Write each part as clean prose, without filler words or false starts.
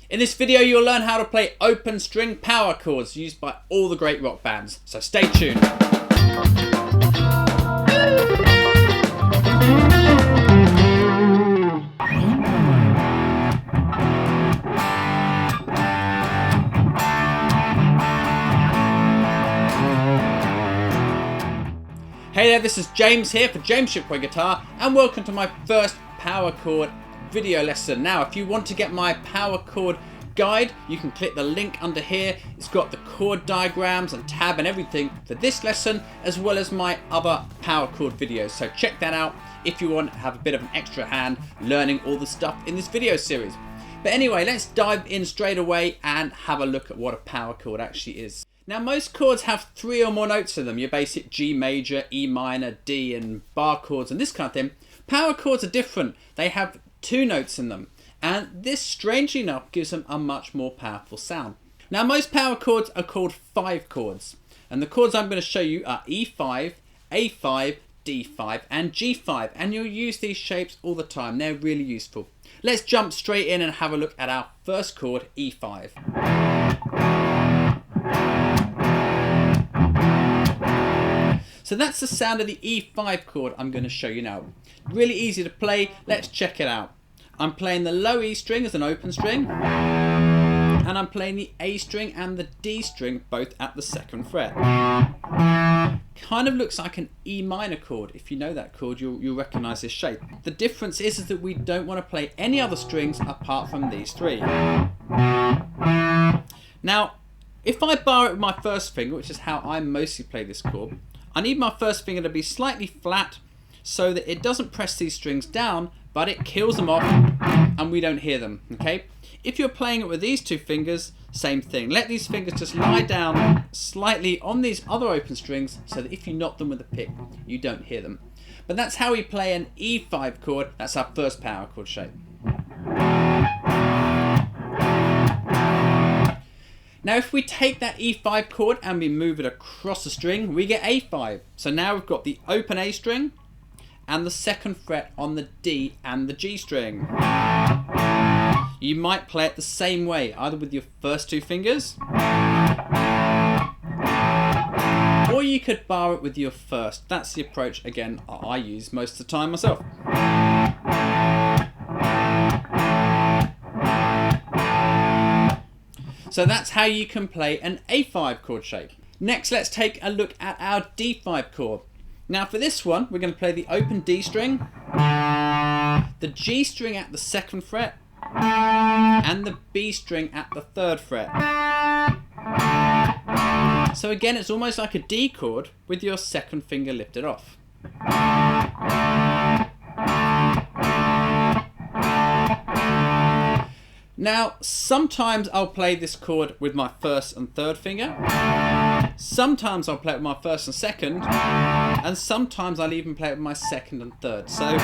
In this video you'll learn how to play open string power chords used by all the great rock bands, so stay tuned. Hey there, this is James here for James Shipway Guitar, and welcome to my first power chord video lesson. Now, if you want to get my power chord guide, you can click the link under here. It's got the chord diagrams and tab and everything for this lesson, as well as my other power chord videos. So check that out if you want to have a bit of an extra hand learning all the stuff in this video series. But anyway, let's dive in straight away and have a look at what a power chord actually is. Now, most chords have 3 or more notes in them, your basic G major, E minor, D and bar chords and this kind of thing. Power chords are different. They have 2 notes in them, and this, strangely enough, gives them a much more powerful sound. Now, most power chords are called 5 chords, and the chords I'm going to show you are E5, A5, D5 and G5, and you'll use these shapes all the time. They're really useful. Let's jump straight in and have a look at our first chord, E5. So that's the sound of the E5 chord I'm going to show you now. Really easy to play. Let's check it out. I'm playing the low E string as an open string, and I'm playing the A string and the D string both at the 2nd fret. Kind of looks like an E minor chord. If you know that chord, you'll recognize this shape. The difference is that we don't want to play any other strings apart from these 3. Now, if I bar it with my first finger, which is how I mostly play this chord, I need my first finger to be slightly flat so that it doesn't press these strings down, but it kills them off and we don't hear them, okay? If you're playing it with these 2 fingers, same thing. Let these fingers just lie down slightly on these other open strings so that if you knock them with a pick, you don't hear them. But that's how we play an E5 chord. That's our first power chord shape. Now, if we take that E5 chord and we move it across the string, we get A5. So now we've got the open A string and the 2nd fret on the D and the G string. You might play it the same way, either with your first 2 fingers, or you could bar it with your first. That's the approach, again, I use most of the time myself. So that's how you can play an A5 chord shape. Next, let's take a look at our D5 chord. Now, for this one, we're going to play the open D string, the G string at the 2nd fret, and the B string at the 3rd fret. So again, it's almost like a D chord with your 2nd finger lifted off. Now, sometimes I'll play this chord with my 1st and 3rd finger. Sometimes I'll play it with my 1st and 2nd, and sometimes I'll even play it with my 2nd and 3rd. So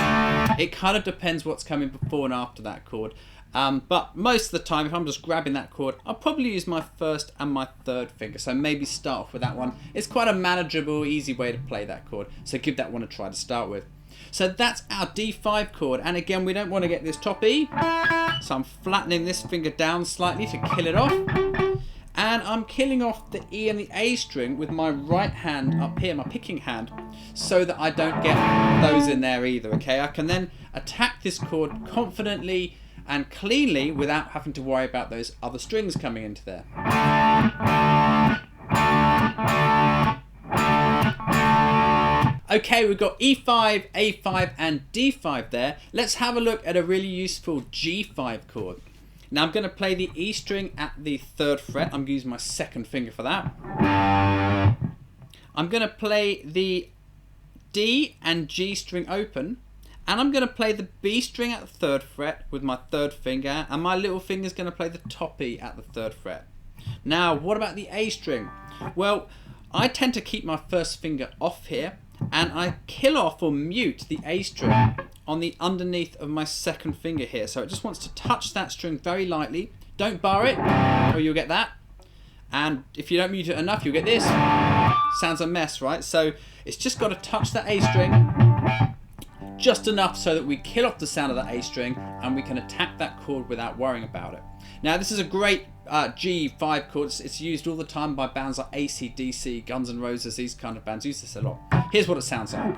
it kind of depends what's coming before and after that chord. But most of the time, if I'm just grabbing that chord, I'll probably use my 1st and my 3rd finger. So maybe start off with that one. It's quite a manageable, easy way to play that chord. So give that one a try to start with. So that's our D5 chord, and again, we don't want to get this top E, so I'm flattening this finger down slightly to kill it off, and I'm killing off the E and the A string with my right hand up here, my picking hand, so that I don't get those in there either, okay? I can then attack this chord confidently and cleanly without having to worry about those other strings coming into there. Okay, we've got E5, A5 and D5 there. Let's have a look at a really useful G5 chord. Now I'm going to play the E string at the 3rd fret. I'm going to use my 2nd finger for that. I'm going to play the D and G string open, and I'm going to play the B string at the 3rd fret with my 3rd finger, and my little finger is going to play the top E at the 3rd fret. Now, what about the A string? Well, I tend to keep my 1st finger off here, and I kill off or mute the A string on the underneath of my 2nd finger here. So it just wants to touch that string very lightly. Don't bar it or you'll get that. And if you don't mute it enough, you'll get this. Sounds a mess, right? So it's just got to touch that A string just enough so that we kill off the sound of that A string and we can attack that chord without worrying about it. Now this is a great G5 chord. It's used all the time by bands like ACDC, Guns N' Roses, these kind of bands use this a lot. Here's what it sounds like.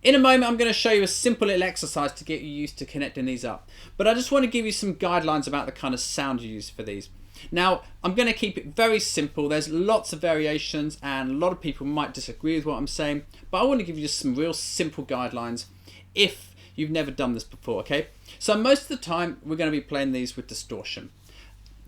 In a moment I'm going to show you a simple little exercise to get you used to connecting these up. But I just want to give you some guidelines about the kind of sound you use for these. Now I'm going to keep it very simple. There's lots of variations and a lot of people might disagree with what I'm saying. But I want to give you just some real simple guidelines if you've never done this before, okay? So most of the time we're going to be playing these with distortion.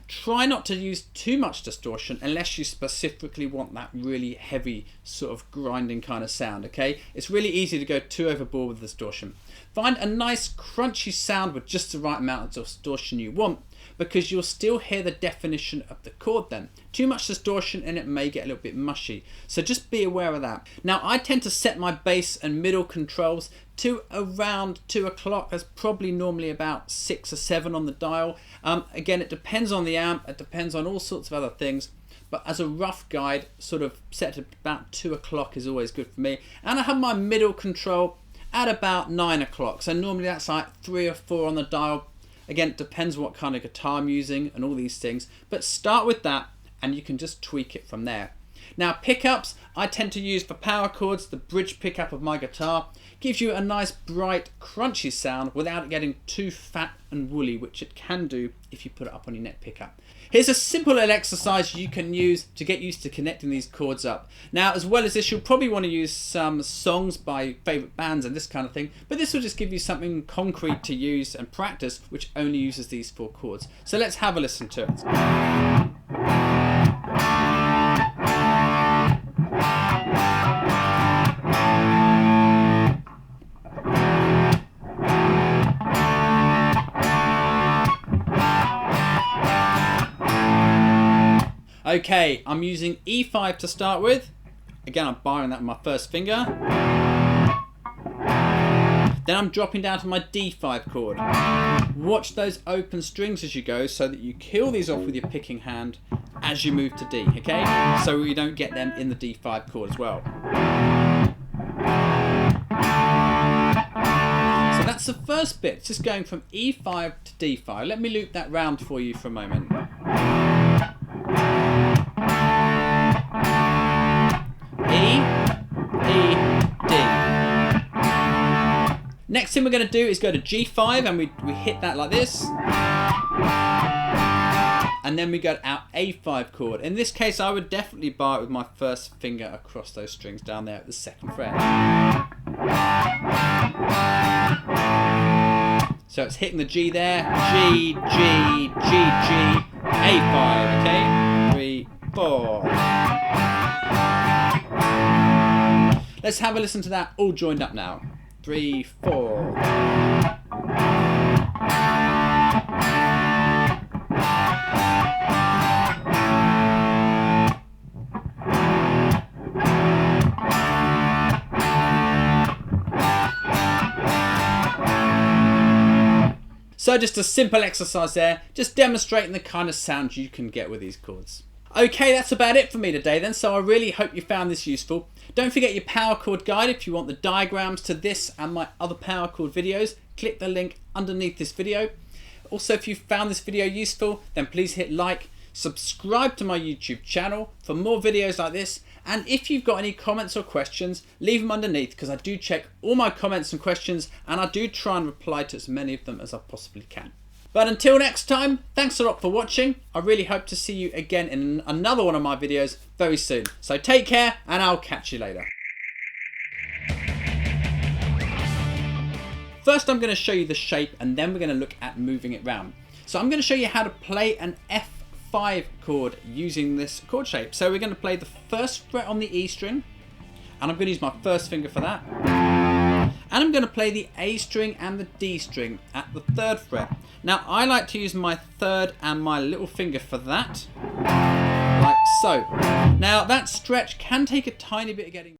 Try not to use too much distortion unless you specifically want that really heavy sort of grinding kind of sound, okay? It's really easy to go too overboard with distortion. Find a nice crunchy sound with just the right amount of distortion you want, because you'll still hear the definition of the chord then. Too much distortion and it may get a little bit mushy. So just be aware of that. Now I tend to set my bass and middle controls to around 2 o'clock. That's probably normally about 6 or 7 on the dial. Again, it depends on the amp, it depends on all sorts of other things. But as a rough guide, sort of set to about 2 o'clock is always good for me. And I have my middle control at about 9 o'clock. So normally that's like 3 or 4 on the dial. Again, it depends what kind of guitar I'm using and all these things. But start with that and you can just tweak it from there. Now pickups, I tend to use for power chords, the bridge pickup of my guitar. Gives you a nice bright crunchy sound without it getting too fat and woolly, which it can do if you put it up on your neck pickup. Here's a simple little exercise you can use to get used to connecting these chords up. Now as well as this, you'll probably want to use some songs by favourite bands and this kind of thing, but this will just give you something concrete to use and practice which only uses these 4 chords. So let's have a listen to it. Okay, I'm using E5 to start with. Again, I'm barring that with my first finger. Then I'm dropping down to my D5 chord. Watch those open strings as you go so that you kill these off with your picking hand as you move to D, okay? So you don't get them in the D5 chord as well. So that's the first bit, it's just going from E5 to D5. Let me loop that round for you for a moment. Next thing we're going to do is go to G5 and we hit that like this. And then we go to our A5 chord. In this case I would definitely bar it with my first finger across those strings down there at the 2nd fret. So it's hitting the G there. G, G, G, G, A5, okay? 3, 4. Let's have a listen to that all joined up now. 3, 4. So just a simple exercise there, just demonstrating the kind of sound you can get with these chords. Okay, that's about it for me today then, so I really hope you found this useful. Don't forget your power chord guide if you want the diagrams to this and my other power chord videos. Click the link underneath this video. Also, if you found this video useful, then please hit like, subscribe to my YouTube channel for more videos like this, and if you've got any comments or questions, leave them underneath because I do check all my comments and questions and I do try and reply to as many of them as I possibly can. But until next time, thanks a lot for watching. I really hope to see you again in another one of my videos very soon. So take care and I'll catch you later. First I'm going to show you the shape and then we're going to look at moving it round. So I'm going to show you how to play an F5 chord using this chord shape. So we're going to play the 1st fret on the E string and I'm going to use my first finger for that. And I'm going to play the A string and the D string at the 3rd fret. Now I like to use my 3rd and my little finger for that, like so. Now that stretch can take a tiny bit of getting